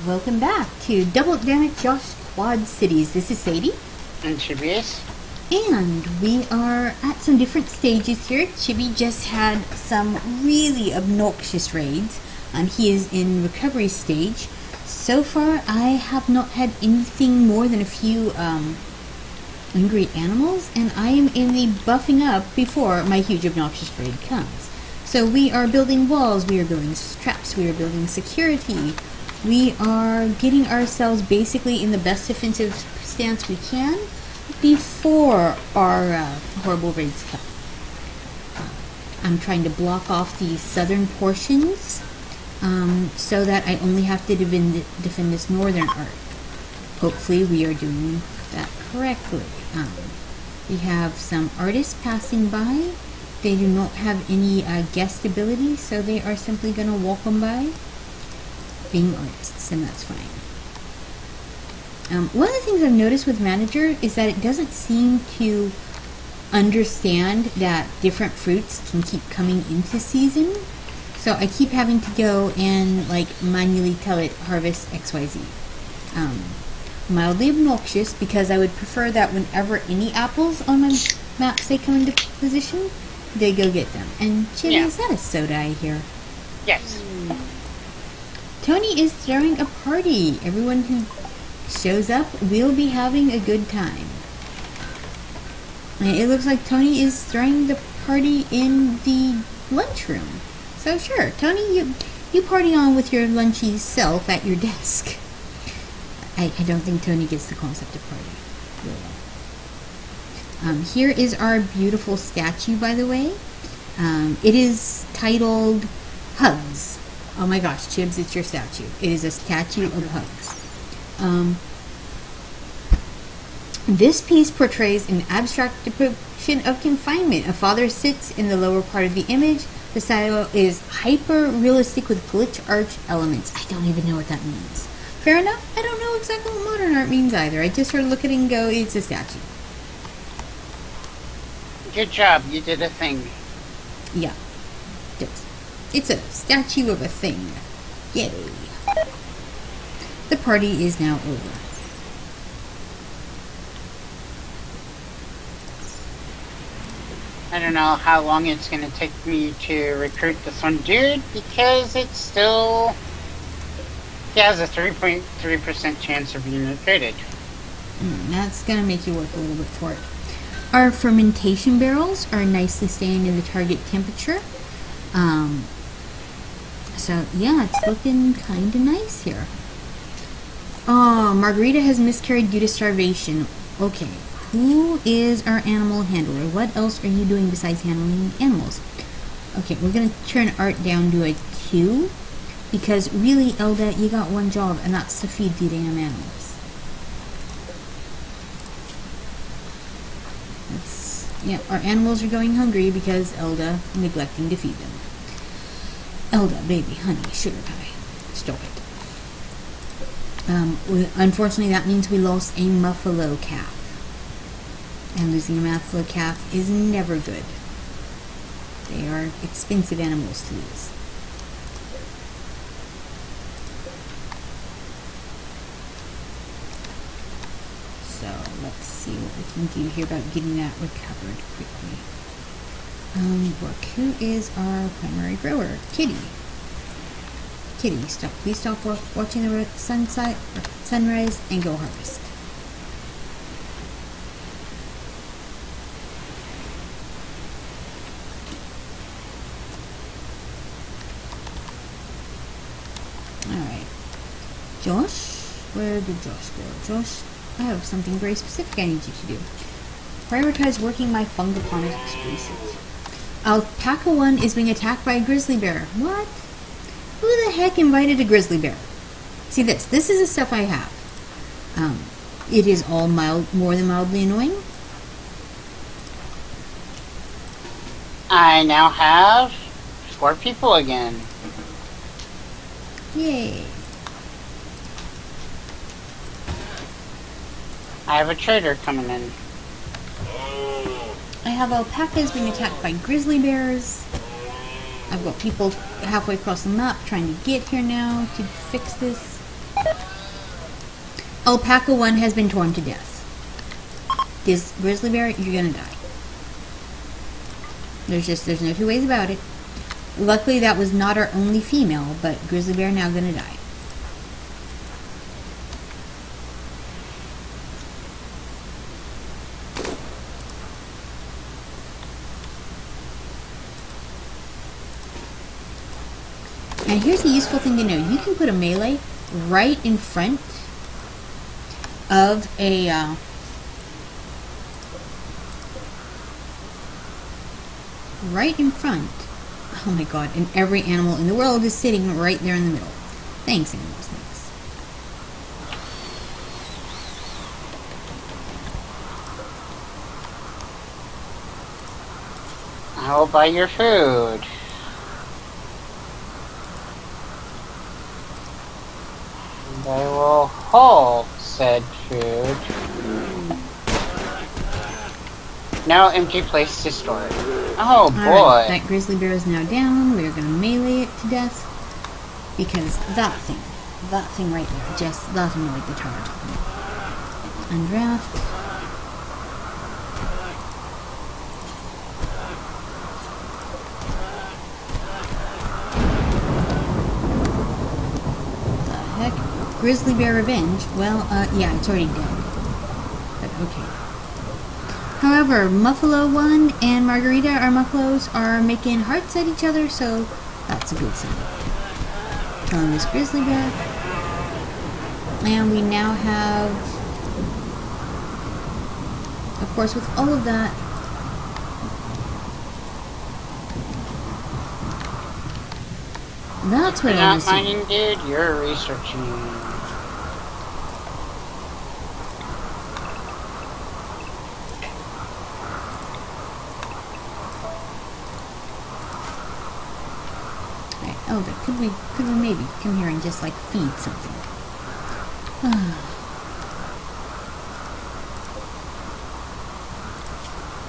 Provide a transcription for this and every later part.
Welcome back to Double Damage Josh Quad Cities. This is Sadie. And chibi. And we are at some different stages here. Chibi just had some really obnoxious raids. He is in recovery stage. So far, I have not had anything more than a few angry animals, and I am in the buffing up before my huge obnoxious raid comes. So we are building walls, we are building traps, we are building security. We are getting ourselves basically in the best defensive stance we can before our horrible raids come. I'm trying to block off the southern portions so that I only have to defend this northern arc. Hopefully we are doing that correctly. We have some artists passing by. They do not have any guest ability, so they are simply going to walk on by. Being artists, and that's fine. One of the things I've noticed with Manager is that it doesn't seem to understand that different fruits can keep coming into season. So I keep having to go and manually tell it harvest XYZ. Mildly obnoxious because I would prefer that whenever any apples on my map say come into position, they go get them. And Chibi, is that a soda I hear? Yes. Tony is throwing a party. Everyone who shows up will be having a good time. And it looks like Tony is throwing the party in the lunchroom. So sure, Tony, you party on with your lunchy self at your desk. I don't think Tony gets the concept of party. Really. Here is our beautiful statue, by the way. It is titled Hugs. Oh my gosh, Chibs, it's your statue. It is a statue of hugs. This piece portrays an abstract depiction of confinement. A father sits in the lower part of the image. The style is hyper-realistic with glitch arch elements. I don't even know what that means. Fair enough, I don't know exactly what modern art means either. I just sort of look at it and go, it's a statue. Good job, you did a thing. Yeah. It's a statue of a thing. Yay. The party is now over. I don't know how long it's going to take me to recruit this one dude, because it's still... He has a 3.3% chance of being recruited. That's going to make you work a little bit for it. Our fermentation barrels are nicely staying in the target temperature. So, yeah, it's looking kind of nice here. Oh, Margarita has miscarried due to starvation. Okay, who is our animal handler? What else are you doing besides handling animals? Okay, we're going to turn Art down to a 2. Because really, Elda, you got one job, and that's to feed the damn animals. Our animals are going hungry because Elda neglecting to feed them. Elda, baby, honey, sugar pie. Stop it. Unfortunately, that means we lost a muffalo calf. And losing a muffalo calf is never good. They are expensive animals to lose. So, let's see what we can do here about getting that recovered quickly. Look, who is our primary grower? Kitty. Kitty, please stop watching the sunrise and go harvest. Alright. Josh? Where did Josh go? Josh, I have something very specific I need you to do. Prioritize working my fungoponic exclusives. Alpaca 1 is being attacked by a grizzly bear. What? Who the heck invited a grizzly bear? See this. This is the stuff I have. It is all more than mildly annoying. I now have 4 people again. Yay. I have a trader coming in. I have alpacas being attacked by grizzly bears. I've got people halfway across the map trying to get here now to fix this. Alpaca 1 has been torn to death. This grizzly bear, you're gonna die. There's no two ways about it. Luckily, that was not our only female, but grizzly bear now gonna die. And here's a useful thing to know. You can put a melee right in front of a right in front. Oh my god, and every animal in the world is sitting right there in the middle. Thanks, animals, thanks. I'll buy your food. And I will hold said food. No empty place to store it. Oh boy. Alright, that grizzly bear is now down. We're gonna melee it to death. Because that thing right there, just that annoyed the tar. Undraft. The heck? Grizzly bear revenge? Well, yeah, it's already dead. But okay. However, Muffalo 1 and Margarita, our Muffalos, are making hearts at each other, so that's a good sign. Killing this grizzly bear. And we now have, of course, with all of that, that's what You're I not was mining, dude. You're researching. Oh, but could we maybe come here and just like feed something?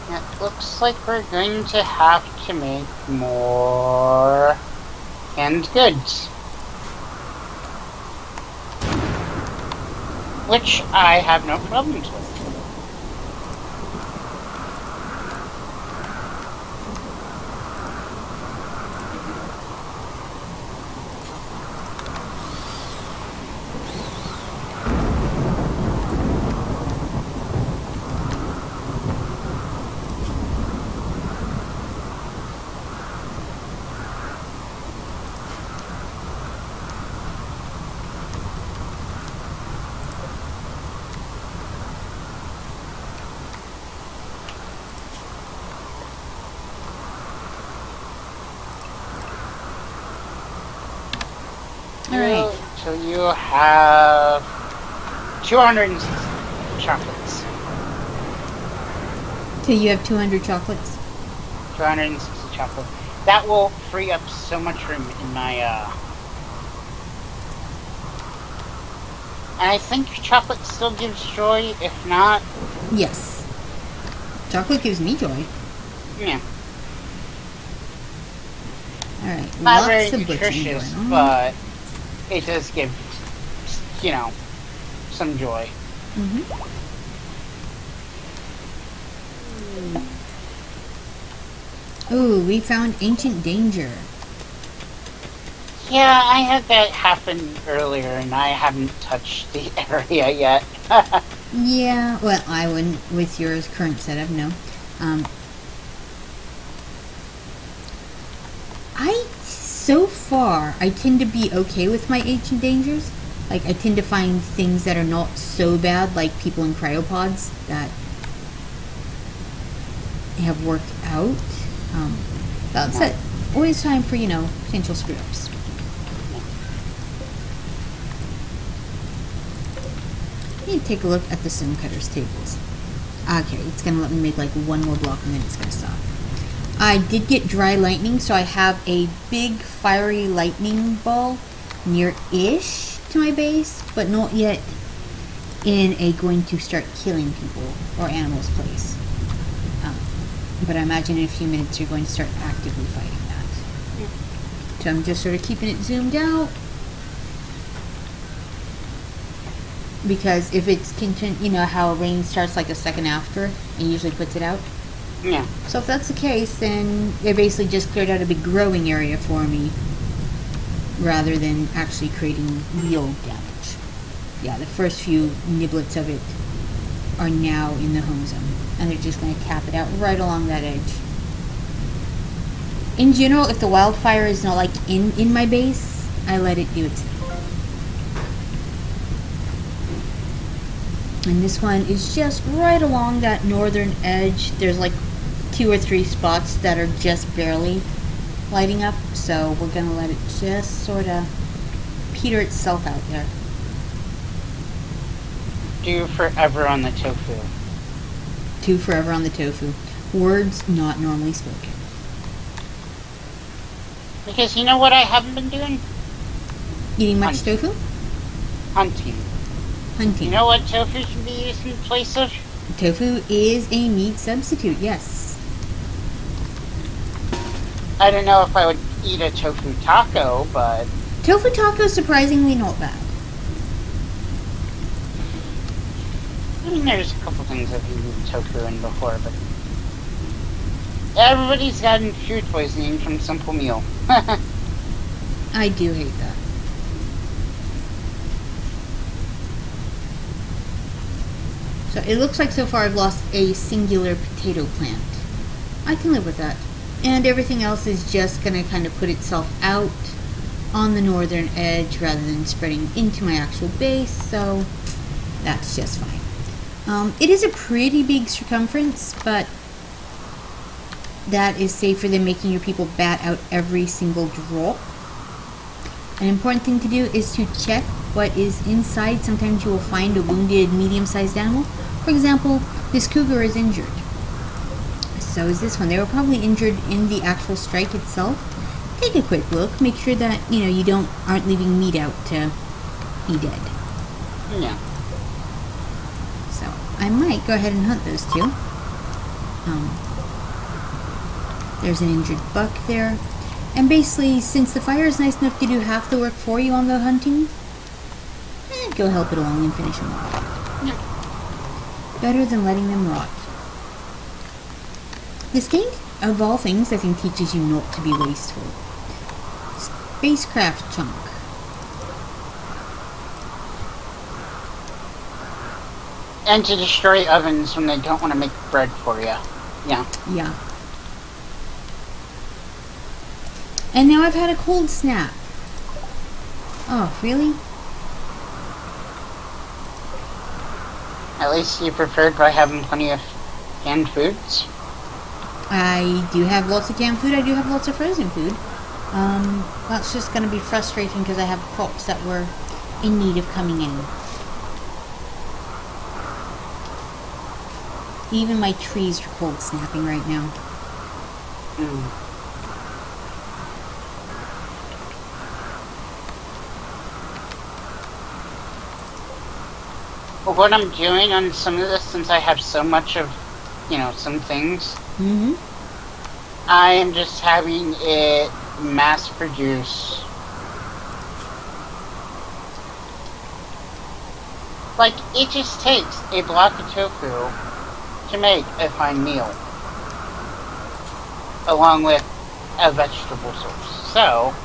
It looks like we're going to have to make more canned goods. Which I have no problems with. Alright. So you have 260 chocolates. So you have 200 chocolates? 260 chocolates. That will free up so much room in my, And I think chocolate still gives joy, if not... Yes. Chocolate gives me joy. Yeah. Alright, Not lots very of butchering nutritious, going on. but it does give, you know, some joy. Ooh, we found ancient danger. Yeah, I had that happen earlier, and I haven't touched the area yet. Yeah, well, I wouldn't with your current setup, no. So far, I tend to be okay with my ancient dangers. Like, I tend to find things that are not so bad, like people in cryopods that have worked out. That said, always time for, potential screw-ups. Let me take a look at the Stonecutters tables. Okay, it's going to let me make like one more block and then it's going to stop. I did get dry lightning, so I have a big fiery lightning ball near-ish to my base, but not yet in a going to start killing people or animals place. But I imagine in a few minutes you're going to start actively fighting that. So I'm just sort of keeping it zoomed out. Because if it's you know how rain starts like a second after and usually puts it out. Yeah. So if that's the case, then they basically just cleared out a big growing area for me, rather than actually creating real damage. Yeah, the first few niblets of it are now in the home zone, and they're just going to cap it out right along that edge. In general, if the wildfire is not like in my base, I let it do its thing. And this one is just right along that northern edge. There's like 2 or 3 spots that are just barely lighting up, so we're gonna let it just sort of peter itself out there. Do forever on the tofu. Do forever on the tofu. Words not normally spoken. Because you know what I haven't been doing? Eating much tofu? Hunting. Hunting. You know what tofu can be used in place of? Tofu is a meat substitute, yes. I don't know if I would eat a tofu taco, but... Tofu taco is surprisingly not bad. I mean, there's a couple things I've eaten tofu in before, but... Everybody's gotten food poisoning from simple meal. I do hate that. So it looks like so far I've lost a singular potato plant. I can live with that. And everything else is just going to kind of put itself out on the northern edge rather than spreading into my actual base, so that's just fine. It is a pretty big circumference, but that is safer than making your people bat out every single drop. An important thing to do is to check what is inside. Sometimes you will find a wounded medium-sized animal. For example, this cougar is injured. So is this one. They were probably injured in the actual strike itself. Take a quick look. Make sure that, you know, you aren't leaving meat out to be dead. Yeah. So I might go ahead and hunt those two. There's an injured buck there. And basically, since the fire is nice enough to do half the work for you on the hunting, go help it along and finish them off. Yeah. Better than letting them rot. This game, of all things, I think teaches you not to be wasteful. Spacecraft chunk. And to destroy ovens when they don't want to make bread for you. Yeah. Yeah. And now I've had a cold snap. Oh, really? At least you preferred by having plenty of canned foods. I do have lots of canned food. I do have lots of frozen food. That's just going to be frustrating because I have crops that were in need of coming in. Even my trees are cold snapping right now. Well, what I'm doing on some of this, since I have so much of, you know, some things, I am just having it mass produce. Like, it just takes a block of tofu to make a fine meal, along with a vegetable source. So,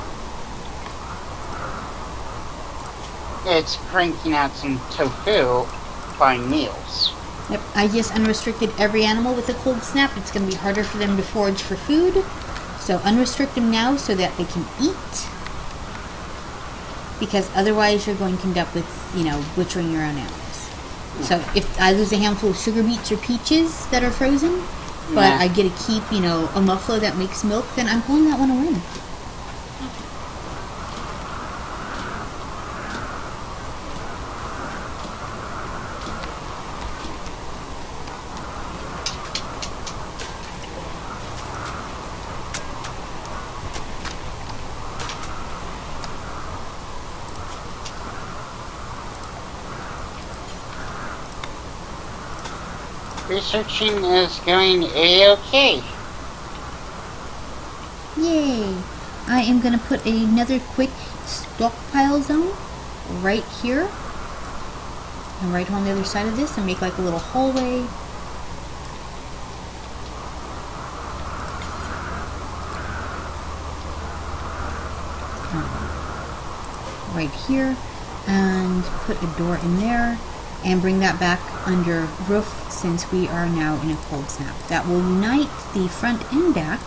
it's cranking out some tofu fine meals. Yep, I just unrestricted every animal with a cold snap. It's going to be harder for them to forage for food. So unrestrict them now so that they can eat. Because otherwise you're going to end up with, you know, butchering your own animals. Yeah. So if I lose a handful of sugar beets or peaches that are frozen, but I get to keep, you know, a muffalo that makes milk, then I'm calling that one a win. Researching is going A-OK. Yay! I am going to put another quick stockpile zone right here. And right on the other side of this and make like a little hallway. Right here, and put a door in there and bring that back under roof since we are now in a cold snap. That will unite the front and back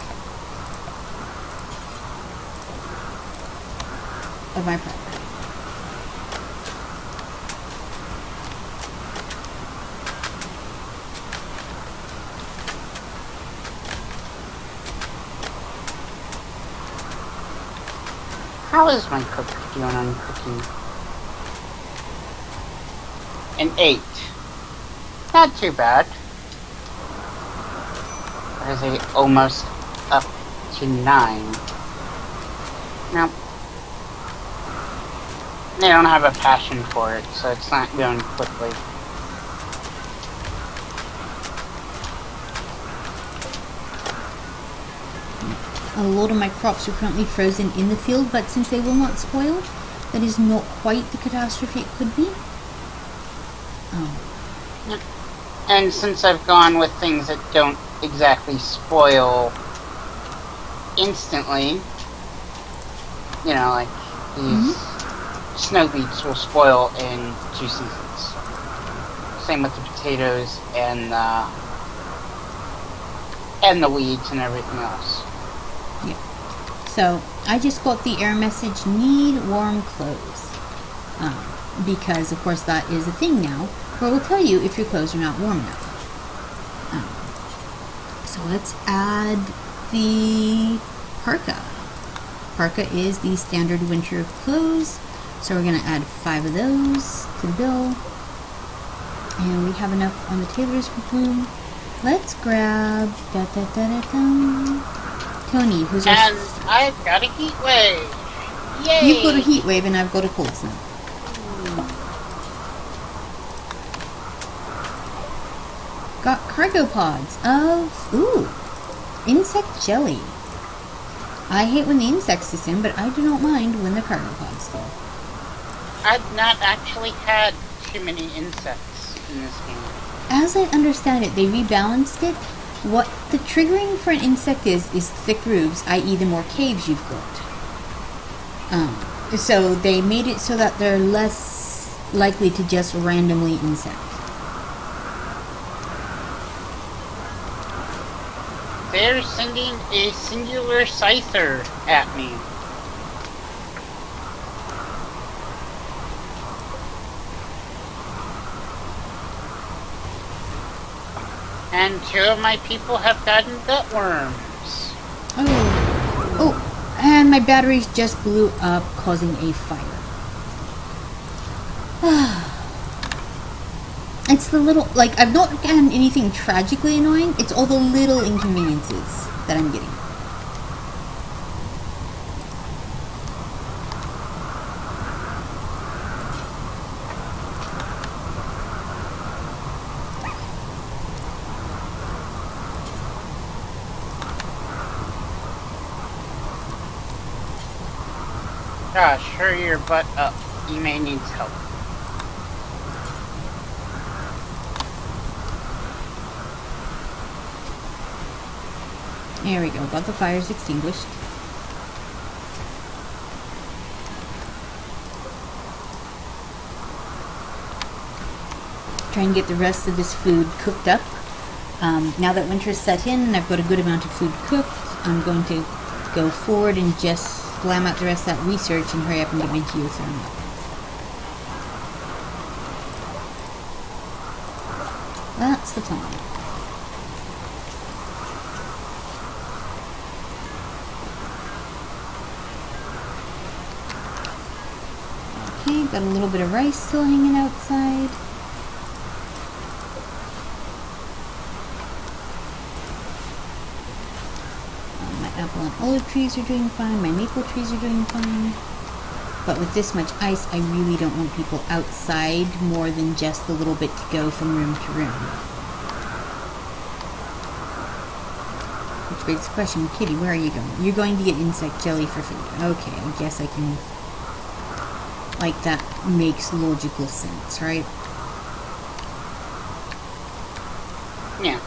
of my property. How is my cook doing on cooking? An 8. Not too bad. Or is it almost up to 9? No. They don't have a passion for it, so it's not going quickly. A lot of my crops are currently frozen in the field, but since they will not spoil, that is not quite the catastrophe it could be. And since I've gone with things that don't exactly spoil instantly, you know, like these snow beets will spoil in 2 seasons. Same with the potatoes and the weeds and everything else. Yeah. So I just got the error message, need warm clothes. Because of course that is a thing now, where it will tell you if your clothes are not warm enough. So let's add the parka. Parka is the standard winter clothes. So we're going to add 5 of those to the bill. And we have enough on the tailor's room. Let's grab Tony, who's our... And I've got a heat wave! Yay! You've got a heat wave and I've got a cold snap. Got cargo pods of, insect jelly. I hate when the insects descend, but I do not mind when the cargo pods do. I've not actually had too many insects in this game. As I understand it, they rebalanced it. What the triggering for an insect is thick roofs, i.e. the more caves you've got. So they made it so that they're less likely to just randomly insect. They're sending a singular scyther at me. And 2 of my people have gotten gutworms. Oh, and my batteries just blew up, causing a fire. It's the little, like, I've not gotten anything tragically annoying. It's all the little inconveniences that I'm getting. Gosh, hurry your butt up. Ime needs help. There we go. Got the fires extinguished. Try and get the rest of this food cooked up. Now that winter's set in and I've got a good amount of food cooked, I'm going to go forward and just slam out the rest of that research and hurry up and get my geothermal up. That's the plan. Okay, got a little bit of rice still hanging outside. My apple and olive trees are doing fine. My maple trees are doing fine. But with this much ice, I really don't want people outside more than just a little bit to go from room to room. Which begs the question, Kitty, where are you going? You're going to get insect jelly for food. Okay, I guess I can... Like, that makes logical sense, right? Yeah.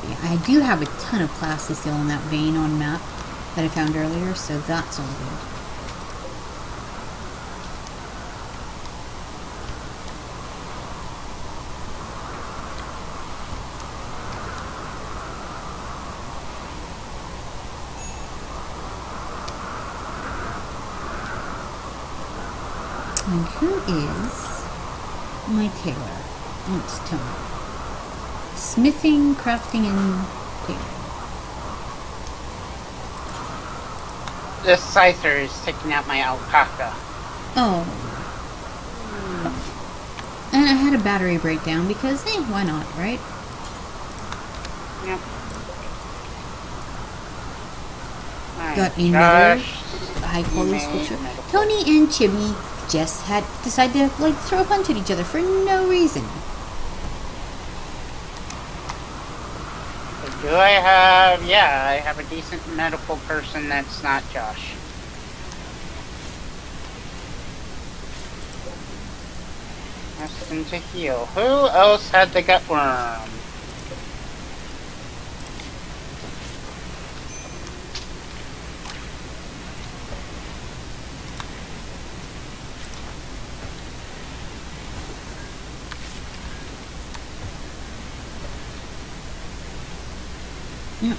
Yeah, I do have a ton of plasticil in that vein on map that I found earlier, so that's all good. And who is my tailor? Oh, it's Tony. Smithing, crafting, and tailoring. The scyther is taking out my alpaca. Oh. And I had a battery breakdown because, why not, right? Yep. Got another Josh, high quality sculpture. medical. Tony and Chibi just had decided to throw a punch at each other for no reason. Do I have... Yeah, I have a decent medical person that's not Josh. Ask him to heal. Who else had the gut worm?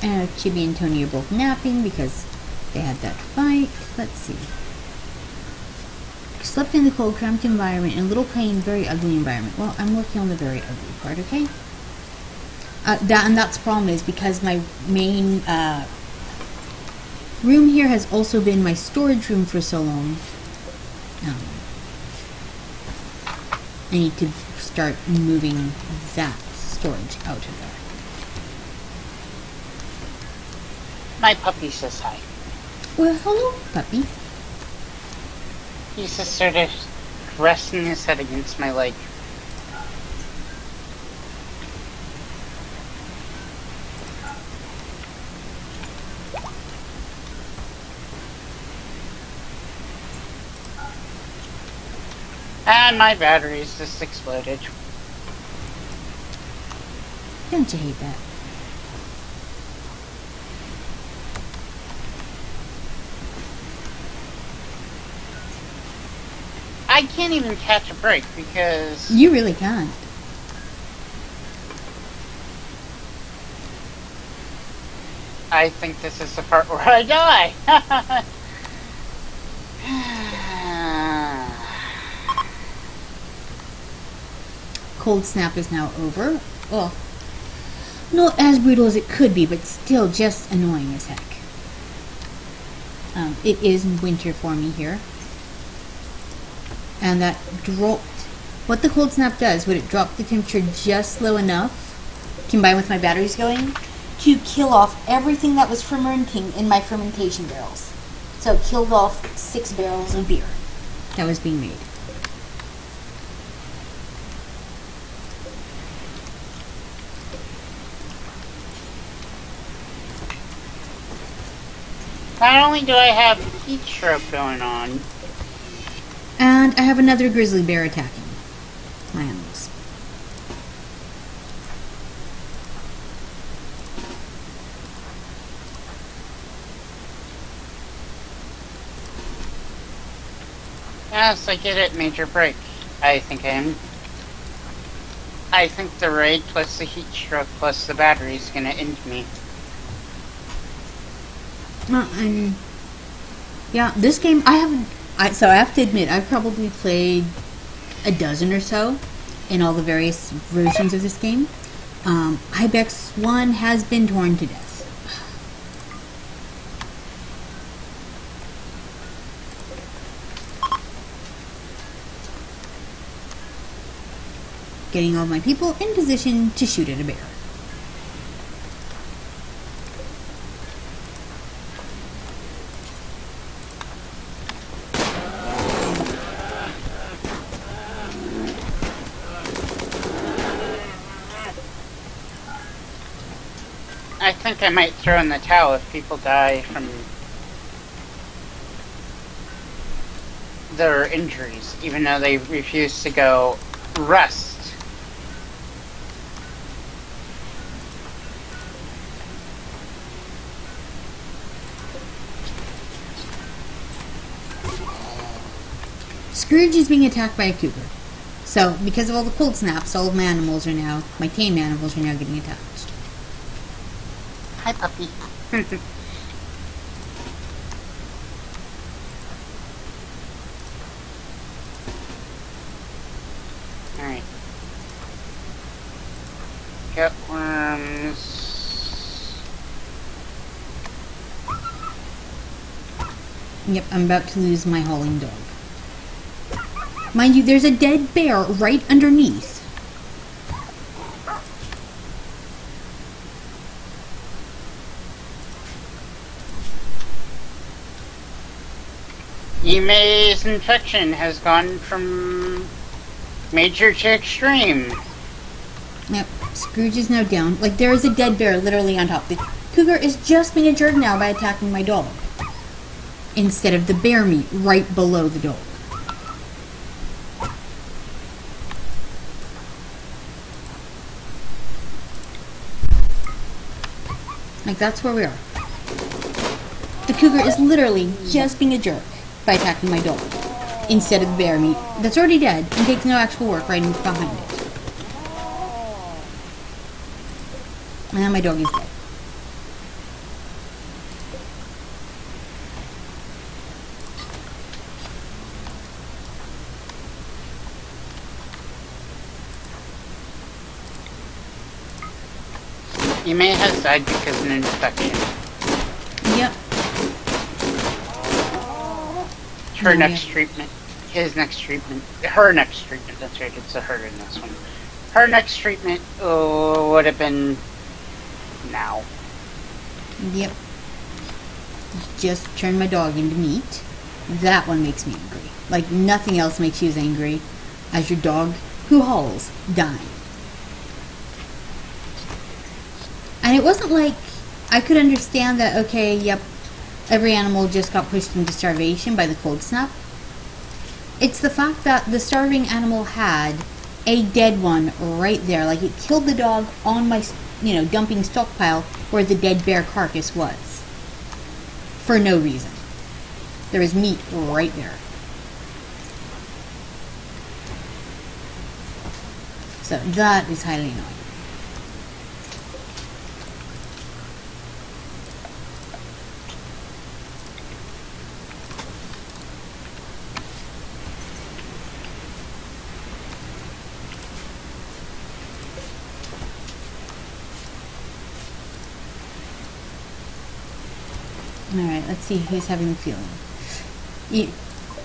And Chibi and Tony are both napping because they had that fight. Let's see. Slept in the cold, cramped environment, in a little plain, very ugly environment. Well, I'm working on the very ugly part, okay? That's the problem is because my main room here has also been my storage room for so long. I need to start moving that storage out of there. My puppy says hi. Well, hello, puppy. He's just sort of resting his head against my leg. And my batteries just exploded. Don't you hate that? I can't even catch a break because... You really can't. I think this is the part where I die. Cold snap is now over. Well, not as brutal as it could be, but still just annoying as heck. It is winter for me here. And that dropped. What the cold snap does, would it drop the temperature just low enough, combined with my batteries going, to kill off everything that was fermenting in my fermentation barrels. So it killed off 6 barrels of beer that was being made. Not only do I have heat stroke going on, And I have another grizzly bear attacking my animals. yes, I get it, major break. I think I am. I think the raid plus the heat stroke plus the battery is gonna end me. And yeah, this game I haven't. So I have to admit, I've probably played a dozen or so in all the various versions of this game. Ibex 1 has been torn to death. Getting all my people in position to shoot at a bear. I think I might throw in the towel if people die from their injuries, even though they refuse to go rest Scrooge is being attacked by a cougar. So, because of all the cold snaps, all of my animals are now, my tame animals are now getting attached. Hi, puppy. Alright. Cutworms. Yep, I'm about to lose my hauling dog. Mind you, there's a dead bear right underneath. Ime's infection has gone from major to extreme. Yep, Scrooge is now down. Like, there is a dead bear literally on top. The cougar is just being a jerk now by attacking my dog, instead of the bear meat right below the dog. Like, that's where we are. The cougar is literally just being a jerk by attacking my dog, instead of the bear meat that's already dead and takes no actual work right in behind it. And now my dog is dead. Ime has died because of an infection. Yep. Her next treatment. His next treatment. Her next treatment. That's right. It's a her in this one. Her next treatment would have been now. Yep. Just turn my dog into meat. That one makes me angry. Like, nothing else makes you as angry as your dog who hauls dying. And it wasn't like I could understand that, okay, yep, every animal just got pushed into starvation by the cold snap. It's the fact that the starving animal had a dead one right there. Like, it killed the dog on my, dumping stockpile where the dead bear carcass was. For no reason. There was meat right there. So that is highly annoying. Alright, let's see who's having the feeling.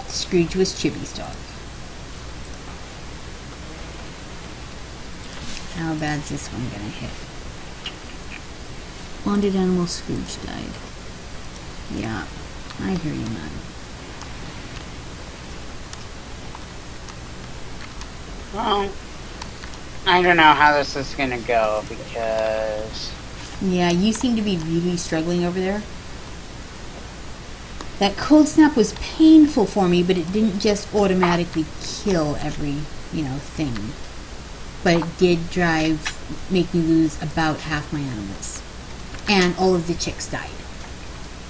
Scrooge was Chibi's dog. How bad's this one gonna hit? Wounded animal Scrooge died. Yeah, I hear you, man. Well, I don't know how this is gonna go because... Yeah, you seem to be really struggling over there. That cold snap was painful for me, but it didn't just automatically kill every, thing. But it did make me lose about half my animals. And all of the chicks died.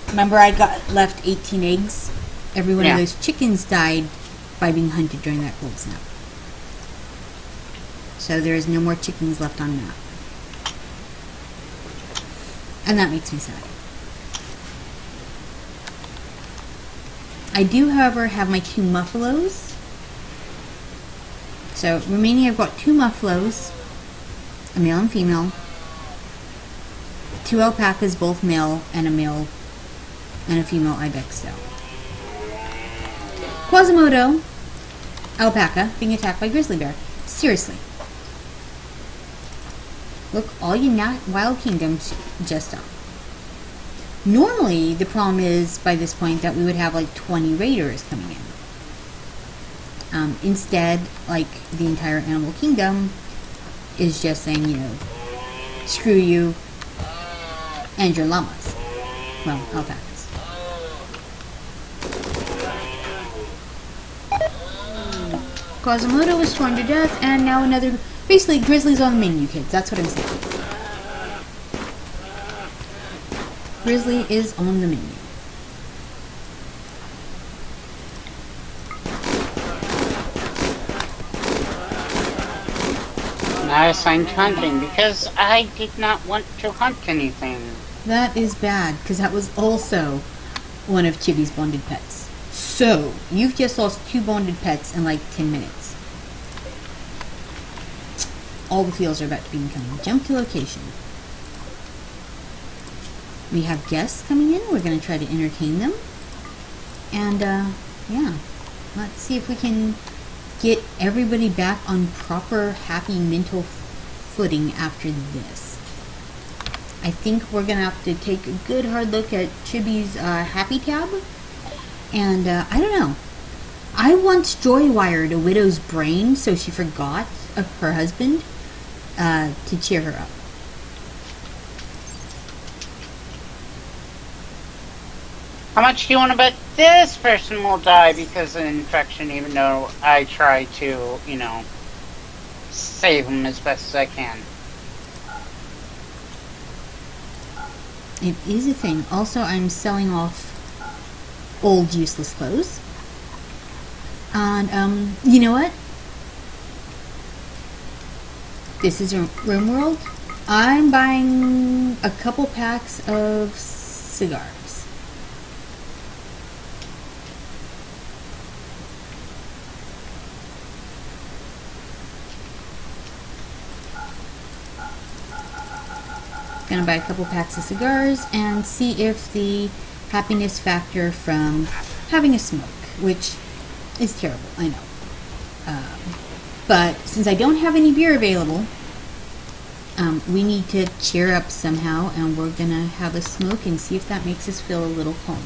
Remember I left 18 eggs? Every one of those chickens died by being hunted during that cold snap. So there is no more chickens left on map. And that makes me sad. I do, however, have my 2 muffalos. So, remaining, I've got 2 muffalos, a male and female, 2 alpacas, both male, and a female ibex doe. Quasimodo, alpaca, being attacked by grizzly bear. Seriously. Look, all you wild kingdoms just up. Normally, the problem is, by this point, that we would have like 20 raiders coming in. Instead, like, the entire animal kingdom is just saying, screw you and your llamas. Well, alpacas. Quasimodo was torn to death, and now another... Basically, Grizzly's on the menu, kids. That's what I'm saying. Grizzly is on the menu. I assigned to hunting because I did not want to hunt anything. That is bad, because that was also one of Chibi's bonded pets. So, you've just lost 2 bonded pets in like 10 minutes. All the fields are about to be incoming. Jump to location. We have guests coming in. We're going to try to entertain them. And, yeah. Let's see if we can get everybody back on proper, happy mental footing after this. I think we're going to have to take a good hard look at Chibi's happy tab. And, I don't know. I once joy-wired a widow's brain so she forgot of her husband to cheer her up. How much do you want to bet this person will die because of infection, even though I try to, you know, save him as best as I can? It is a thing. Also, I'm selling off old useless clothes. And, you know what? This is Rimworld. I'm buying a couple packs of cigars. Gonna buy a couple packs of cigars and see if the happiness factor from having a smoke, which is terrible, I know. But since I don't have any beer available, we need to cheer up somehow, and we're gonna have a smoke and see if that makes us feel a little calmer.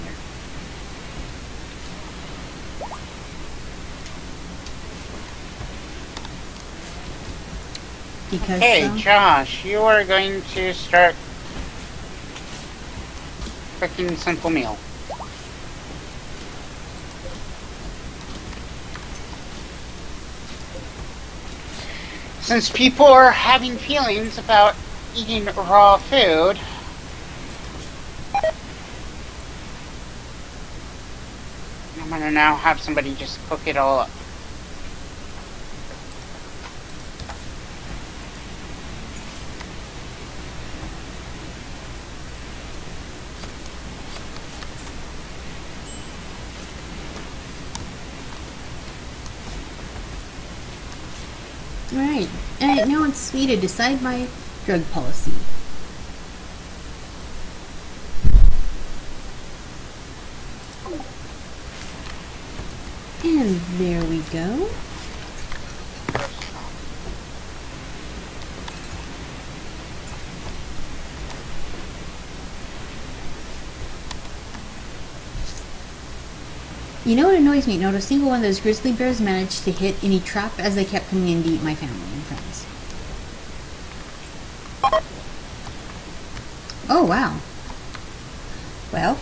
Because, hey, Josh, you are going to start cooking a simple meal. Since people are having feelings about eating raw food, I'm gonna now have somebody just cook it all up. Right. Now it's sweet to decide my drug policy. And there we go. You know what annoys me? Not a single one of those grizzly bears managed to hit any trap as they kept coming in to eat my family and friends. Oh, wow. Well,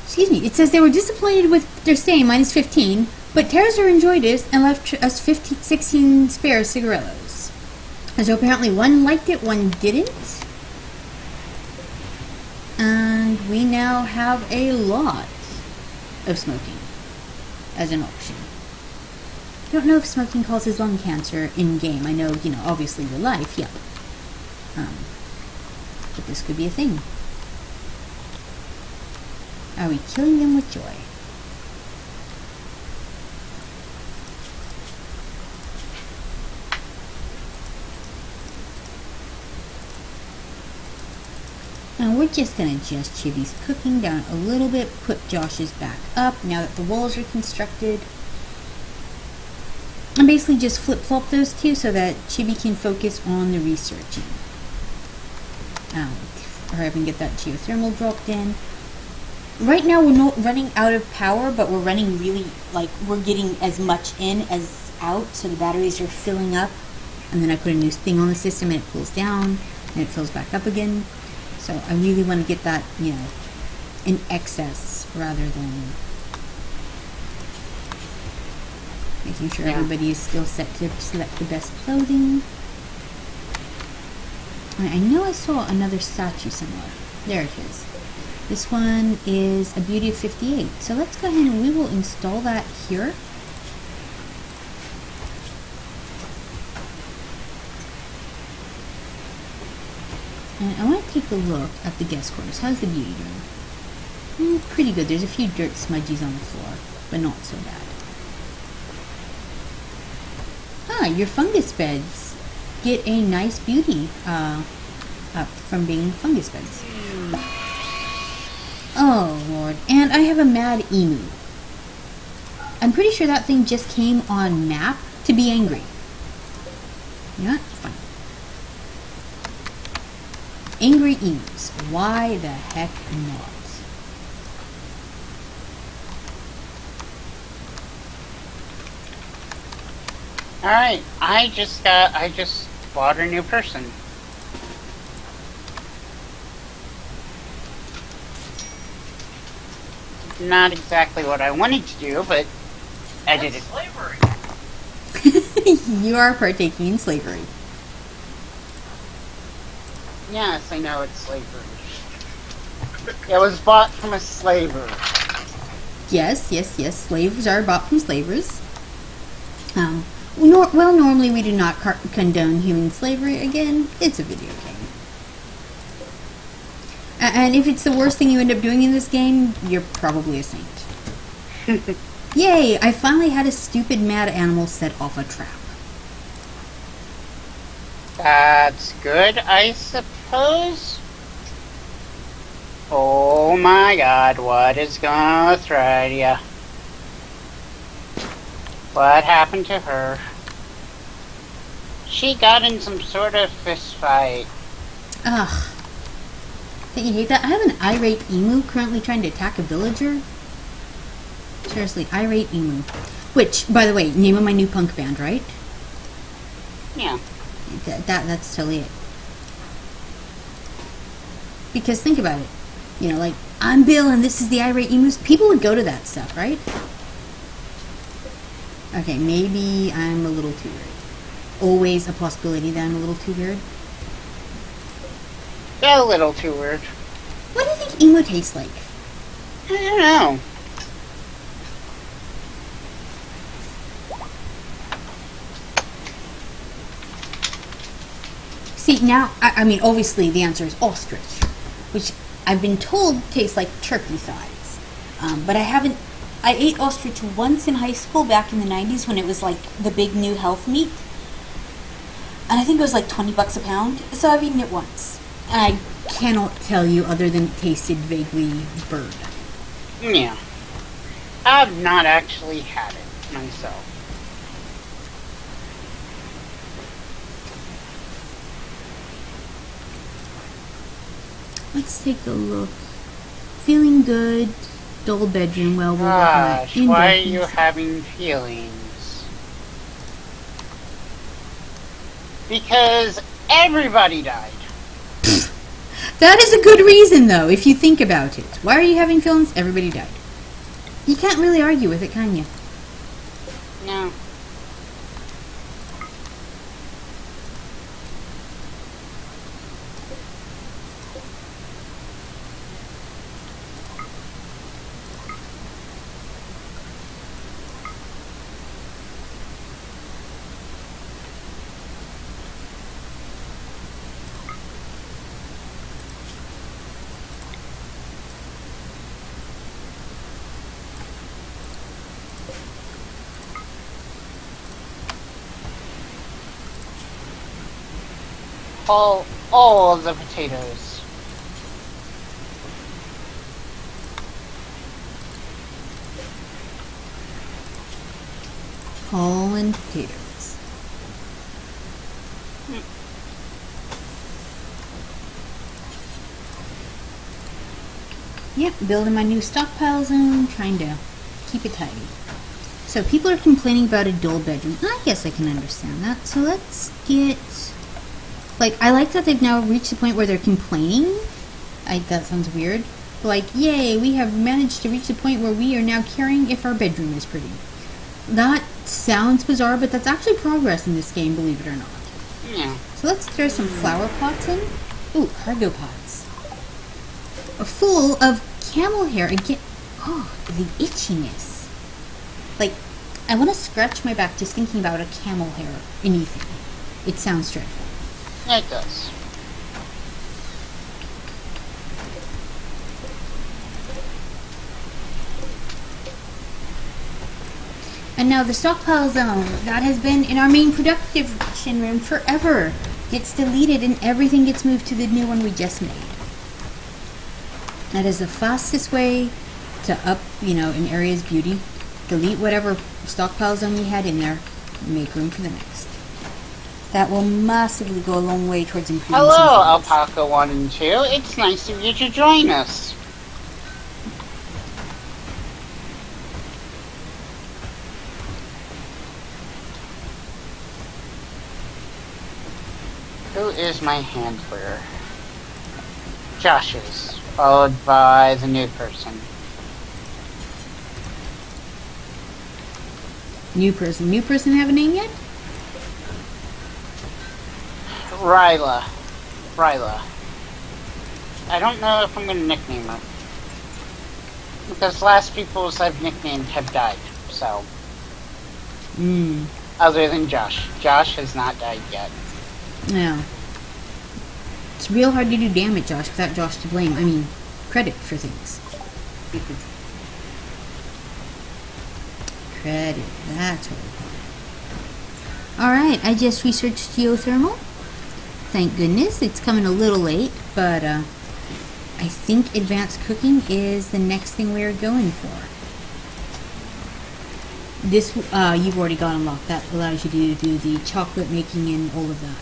excuse me. It says they were disappointed with their stay, minus 15, but Terrazer enjoyed it and left us 16 spare cigarillos. And so apparently one liked it, one didn't. And we now have a lot of smoking as an option. I don't know if smoking causes lung cancer in game. I know, you know, obviously real life, yeah. But this could be a thing. Are we killing them with joy? And we're just going to adjust Chibi's cooking down a little bit, put Josh's back up now that the walls are constructed. And basically just flip-flop those two so that Chibi can focus on the researching. Or even get that geothermal dropped in. Right now we're not running out of power, but we're running really, like, we're getting as much in as out, so the batteries are filling up. And then I put a new thing on the system and it cools down, and it fills back up again. So I really want to get that, you know, in excess rather than making sure everybody is still set to select the best clothing. I know I saw another statue somewhere. There it is. This one is a beauty of 58. So let's go ahead and we will install that here. And I want to take a look at the guest quarters. How's the beauty doing? Pretty good. There's a few dirt smudgies on the floor, but not so bad. Ah, your fungus beds get a nice beauty up from being fungus beds. Oh, Lord. And I have a mad emu. I'm pretty sure that thing just came on map to be angry. Yeah, fine. Angry emus. Why the heck not? Alright, I just bought a new person. Not exactly what I wanted to do, but I did it. Slavery. You are partaking in slavery. Yes, I know it's slavery. It was bought from a slaver. Yes, yes, yes. Slaves are bought from slavers. Well, normally we do not condone human slavery. Again, it's a video game. And if it's the worst thing you end up doing in this game, you're probably a saint. Yay! I finally had a stupid mad animal set off a trap. That's good, I suppose. Oh my god, what is gonna throw you? What happened to her? She got in some sort of fist fight. Ugh. Don't you hate that? I have an irate emu currently trying to attack a villager. Seriously, irate emu. Which, by the way, name of my new punk band, right? Yeah. That's totally it. Because think about it. You know, like, I'm Bill and this is the irate emus. People would go to that stuff, right? Okay, maybe I'm a little too weird. Always a possibility that I'm a little too weird. A little too weird. What do you think emo tastes like? I don't know. See, now, I mean, obviously the answer is ostrich, which I've been told tastes like turkey thighs. But I ate ostrich once in high school back in the 90s when it was like the big new health meat. And I think it was like $20 a pound, so I've eaten it once. I cannot tell you other than it tasted vaguely bird. Yeah. I've not actually had it myself. Let's take a look. Feeling good. Dull bedroom. Well, we'll work on that. Gosh, why are you having feelings? Because everybody died. That is a good reason, though, if you think about it. Why are you having feelings? Everybody died. You can't really argue with it, can you? No. All of the potatoes. All in potatoes. Yep, building my new stockpile zone, trying to keep it tidy. So people are complaining about a dull bedroom. I guess I can understand that. So let's get... Like, I like that they've now reached the point where they're complaining. That sounds weird. But like, yay, we have managed to reach the point where we are now caring if our bedroom is pretty. That sounds bizarre, but that's actually progress in this game, believe it or not. Yeah. So let's throw some flower pots in. Ooh, cargo pots. Full of camel hair again. Oh, the itchiness. Like, I want to scratch my back just thinking about a camel hair anything. It sounds dreadful. It does. And now the stockpile zone that has been in our main production room forever gets deleted and everything gets moved to the new one we just made. That is the fastest way to up, an area's beauty. Delete whatever stockpile zone you had in there, make room for the next. That will massively go a long way towards improving. Hello, Alpaca 1 and 2. It's nice of you to join us. Who is my handler? Josh is, followed by the new person. New person. New person have a name yet? Ryla. I don't know if I'm going to nickname her. Because last people's I've nicknamed have died, so. Other than Josh. Josh has not died yet. Yeah. It's real hard to do damage, Josh, without Josh to blame. I mean, credit for things. Credit, that's what we call it. Alright, I just researched geothermal. Thank goodness, it's coming a little late, but I think advanced cooking is the next thing we're going for. This, you've already got unlocked. That allows you to do the chocolate making and all of that.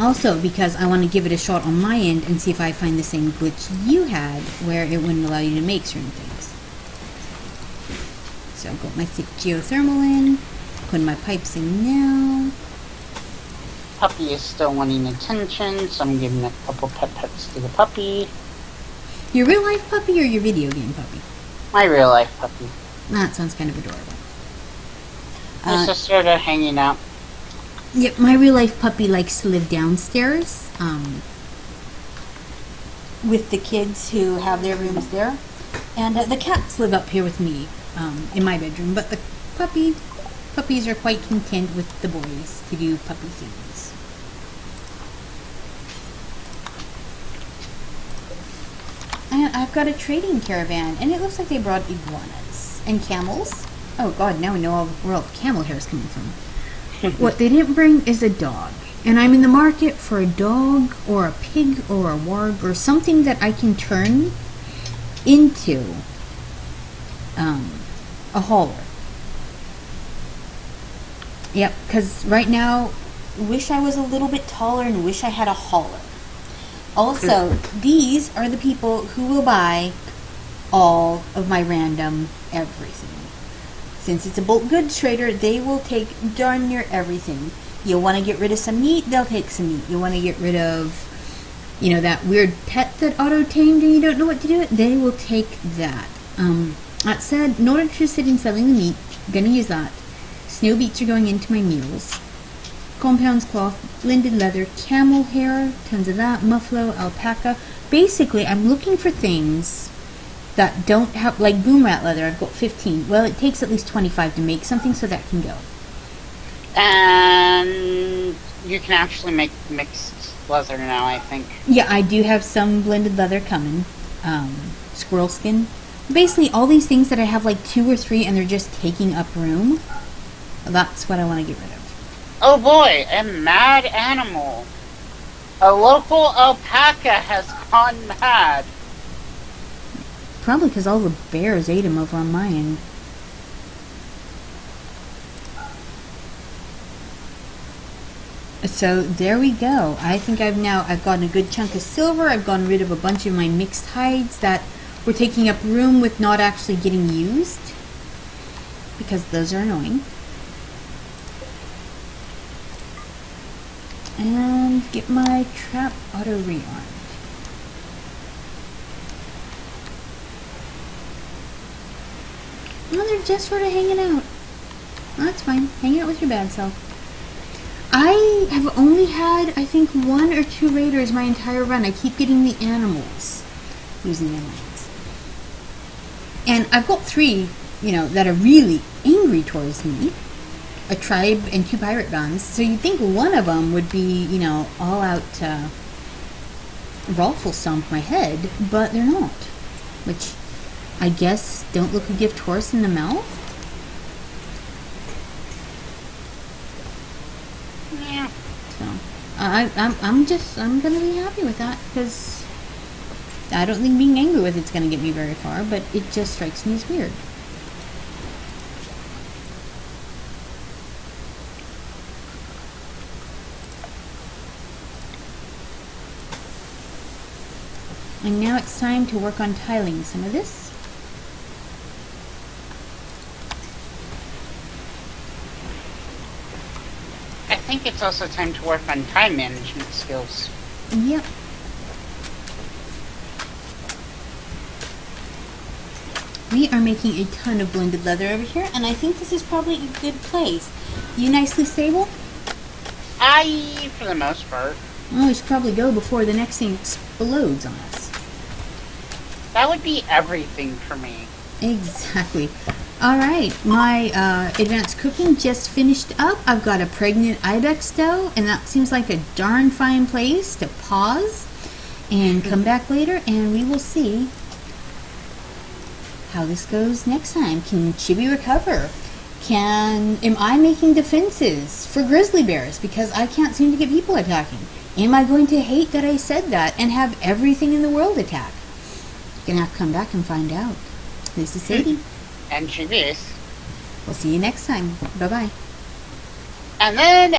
Also, because I want to give it a shot on my end and see if I find the same glitch you had, where it wouldn't allow you to make certain things. So I've got my thick geothermal in, putting my pipes in now. Puppy is still wanting attention, so I'm giving a couple pet-pets to the puppy. Your real life puppy or your video game puppy? My real life puppy. That sounds kind of adorable. My sister, they're hanging out. Yep, my real life puppy likes to live downstairs with the kids who have their rooms there. And the cats live up here with me in my bedroom, but the puppies are quite content with the boys to do puppy things. And I've got a trading caravan, and it looks like they brought iguanas and camels. Oh god, now we know where all the camel hair is coming from. What they didn't bring is a dog. And I'm in the market for a dog or a pig or a warg or something that I can turn into a hauler. Yep, because right now, wish I was a little bit taller and wish I had a hauler. Also, these are the people who will buy all of my random everything. Since it's a bulk goods trader, they will take darn near everything. You want to get rid of some meat, they'll take some meat. You want to get rid of, that weird pet that auto-tamed and you don't know what to do with, they will take that. That said, not interested in selling the meat. Gonna use that. Snow beets are going into my meals. Compounds cloth, blended leather, camel hair, tons of that, muffalo, alpaca. Basically, I'm looking for things that don't have, like boom rat leather, I've got 15. Well, it takes at least 25 to make something, so that can go. And you can actually make mixed leather now, I think. Yeah, I do have some blended leather coming. Squirrel skin. Basically, all these things that I have like 2 or 3 and they're just taking up room, that's what I want to get rid of. Oh boy, a mad animal. A local alpaca has gone mad. Probably because all the bears ate him over on my end. So there we go. I think I've gotten a good chunk of silver. I've gotten rid of a bunch of my mixed hides that were taking up room with not actually getting used, because those are annoying. And get my trap auto rearmed. Well, they're just sort of hanging out. Well, that's fine. Hang out with your bad self. I have only had, I think, 1 or 2 raiders my entire run. I keep getting the animals losing their minds. And I've got 3, that are really angry towards me. A tribe and 2 pirate guns. So you'd think one of them would be, all out raffle stomp my head, but they're not. Which I guess don't look a gift horse in the mouth? Yeah. So, I'm gonna be happy with that, because I don't think being angry with it's gonna get me very far, but it just strikes me as weird. And now it's time to work on tiling some of this. I think it's also time to work on time management skills. Yep. We are making a ton of blended leather over here, and I think this is probably a good place. You nicely stable? For the most part. Well, we should probably go before the next thing explodes on us. That would be everything for me. Exactly. Alright, my advanced cooking just finished up. I've got a pregnant ibex dough, and that seems like a darn fine place to pause and come back later, and we will see how this goes next time. Can Chibi recover? Am I making defenses for grizzly bears because I can't seem to get people attacking? Am I going to hate that I said that and have everything in the world attack? Gonna have to come back and find out. This is Sadie. And Chibi. We'll see you next time. Bye-bye. And then